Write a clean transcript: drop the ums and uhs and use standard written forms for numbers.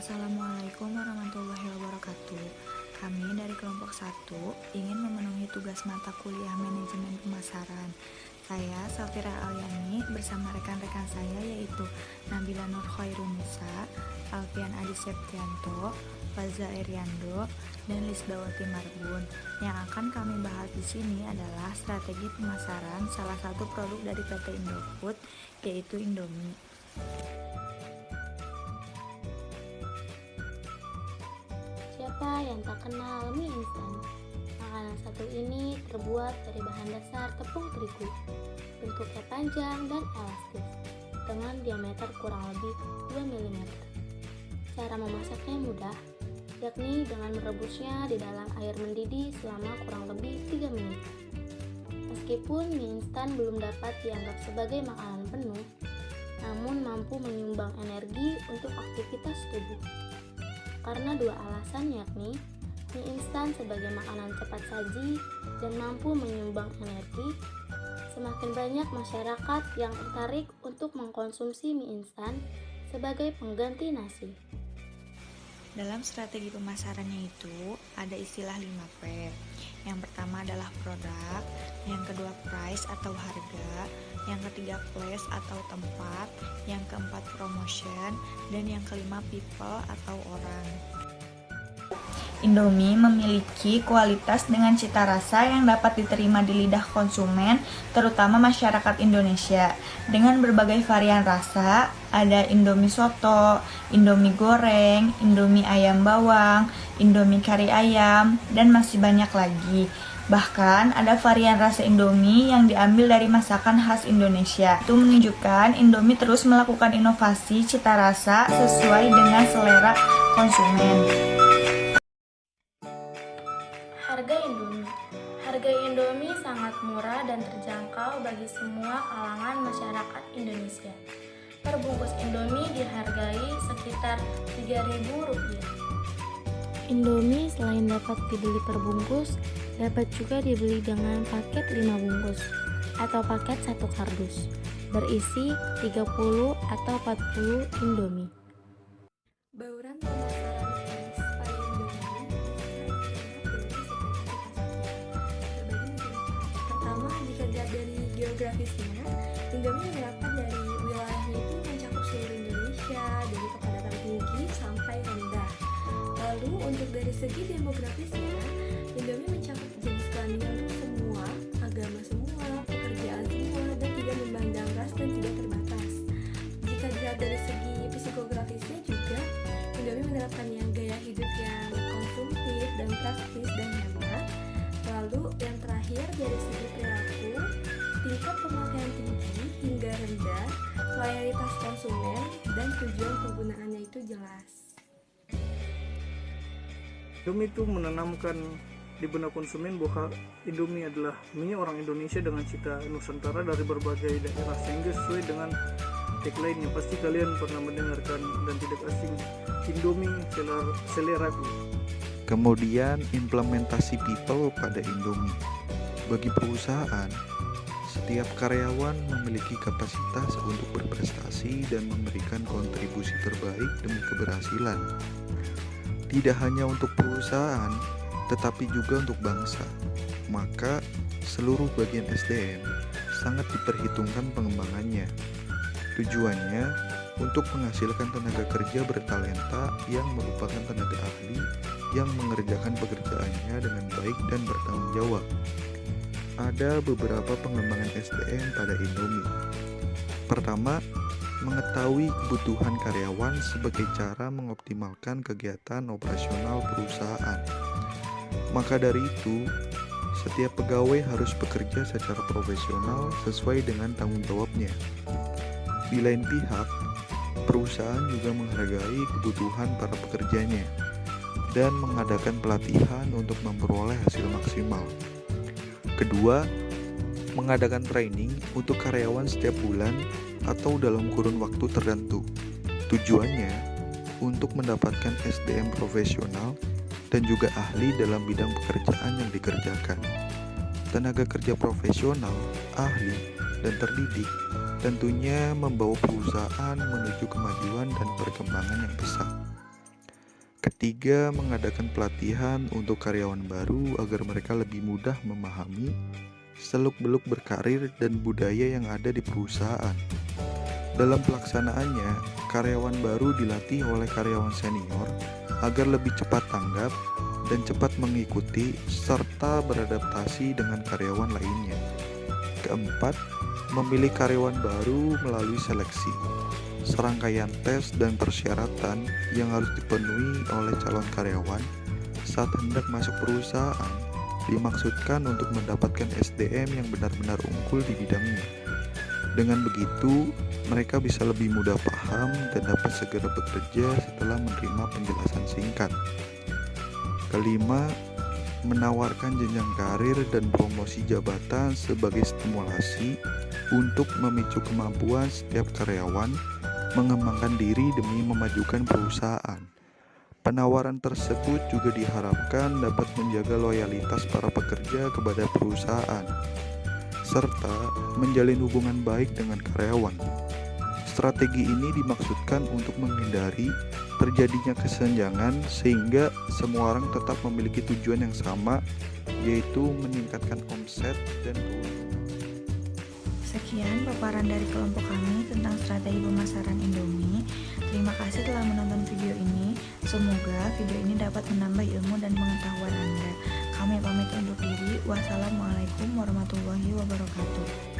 Assalamualaikum warahmatullahi wabarakatuh. Kami dari kelompok 1 ingin memenuhi tugas mata kuliah manajemen pemasaran. Saya Safira Alyani bersama rekan-rekan saya yaitu Nabila Nur Khairunisa, Alfian Adi Septianto, Faza Eriando, dan Lisdawati Marbun. Yang akan kami bahas di sini adalah strategi pemasaran salah satu produk dari PT Indofood yaitu Indomie. Siapa yang tak kenal mie instan? Makanan satu ini terbuat dari bahan dasar tepung terigu, bentuknya panjang dan elastis, dengan diameter kurang lebih 2 mm. Cara memasaknya mudah, yakni dengan merebusnya di dalam air mendidih selama kurang lebih 3 menit. Meskipun mie instan belum dapat dianggap sebagai makanan penuh, namun mampu menyumbang energi untuk aktivitas tubuh. Karena dua alasan, yakni mie instan sebagai makanan cepat saji dan mampu menyumbang energi, semakin banyak masyarakat yang tertarik untuk mengkonsumsi mie instan sebagai pengganti nasi. Dalam strategi pemasarannya itu ada istilah 5P. Yang pertama adalah produk, yang kedua price atau harga, yang ketiga place atau tempat, yang keempat promotion, dan yang kelima people atau orang. Indomie memiliki kualitas dengan cita rasa yang dapat diterima di lidah konsumen, terutama masyarakat Indonesia. Dengan berbagai varian rasa, ada Indomie soto, Indomie goreng, Indomie ayam bawang, Indomie kari ayam, dan masih banyak lagi. Bahkan ada varian rasa Indomie yang diambil dari masakan khas Indonesia. Itu menunjukkan Indomie terus melakukan inovasi cita rasa sesuai dengan selera konsumen. Harga Indomie sangat murah dan terjangkau bagi semua kalangan masyarakat Indonesia. Per bungkus Indomie dihargai sekitar Rp3.000. Indomie selain dapat dibeli per bungkus, dapat juga dibeli dengan paket 5 bungkus atau paket 1 kardus, berisi 30 atau 40 Indomie. Bauran pemasaran price pada Indomie pertama, jika dilihat dari geografisnya, Indomie menerapkan dari wilayahnya itu mencakup seluruh Indonesia, dari kepadatan tinggi sampai rendah. Lalu untuk dari segi demografisnya, Indomie mencakup jenis kelamin untuk semua, agama semua, pekerjaan semua, dan tidak memandang ras dan tidak terbatas. Jika dilihat dari segi psikografisnya juga, Indomie menerapkan yang gaya hidup yang konsumtif dan praktis dan hemat. Lalu yang terakhir dari segi perilaku, tingkat pemakaian tinggi hingga rendah, loyalitas konsumen, dan tujuan penggunaannya itu jelas. Indomie itu menanamkan di benak konsumen bahwa Indomie adalah mie orang Indonesia dengan cita Nusantara dari berbagai daerah, sehingga sesuai dengan tagline yang pasti kalian pernah mendengarkan dan tidak asing, Indomie seleraku. Kemudian implementasi people pada Indomie. Bagi perusahaan, setiap karyawan memiliki kapasitas untuk berprestasi dan memberikan kontribusi terbaik demi keberhasilan. Tidak hanya untuk perusahaan, tetapi juga untuk bangsa. Maka, seluruh bagian SDM sangat diperhitungkan pengembangannya. Tujuannya untuk menghasilkan tenaga kerja bertalenta yang merupakan tenaga ahli yang mengerjakan pekerjaannya dengan baik dan bertanggung jawab. Ada beberapa pengembangan SDM pada Indomie. Pertama, mengetahui kebutuhan karyawan sebagai cara mengoptimalkan kegiatan operasional perusahaan. Maka dari itu, setiap pegawai harus bekerja secara profesional sesuai dengan tanggung jawabnya. Di lain pihak, perusahaan juga menghargai kebutuhan para pekerjanya dan mengadakan pelatihan untuk memperoleh hasil maksimal. Kedua, mengadakan training untuk karyawan setiap bulan atau dalam kurun waktu tertentu. Tujuannya untuk mendapatkan SDM profesional dan juga ahli dalam bidang pekerjaan yang dikerjakan. Tenaga kerja profesional, ahli, dan terdidik tentunya membawa perusahaan menuju kemajuan dan perkembangan yang pesat. Ketiga, mengadakan pelatihan untuk karyawan baru agar mereka lebih mudah memahami seluk-beluk berkarir dan budaya yang ada di perusahaan. Dalam pelaksanaannya, karyawan baru dilatih oleh karyawan senior agar lebih cepat tanggap dan cepat mengikuti serta beradaptasi dengan karyawan lainnya. Keempat, memilih karyawan baru melalui seleksi. Serangkaian tes dan persyaratan yang harus dipenuhi oleh calon karyawan saat hendak masuk perusahaan dimaksudkan untuk mendapatkan SDM yang benar-benar unggul di bidangnya. Dengan begitu, mereka bisa lebih mudah paham dan dapat segera bekerja setelah menerima penjelasan singkat. Kelima, menawarkan jenjang karir dan promosi jabatan sebagai stimulasi untuk memicu kemampuan setiap karyawan mengembangkan diri demi memajukan perusahaan. Penawaran tersebut juga diharapkan dapat menjaga loyalitas para pekerja kepada perusahaan, serta menjalin hubungan baik dengan karyawan. Strategi ini dimaksudkan untuk menghindari terjadinya kesenjangan sehingga semua orang tetap memiliki tujuan yang sama, yaitu meningkatkan omset dan keuangan. Sekian paparan dari kelompok kami tentang strategi pemasaran Indomie. Terima kasih telah menonton video ini. Semoga video ini dapat menambah ilmu dan pengetahuan Anda. Kami pamit undur diri. Wassalamualaikum warahmatullahi wabarakatuh.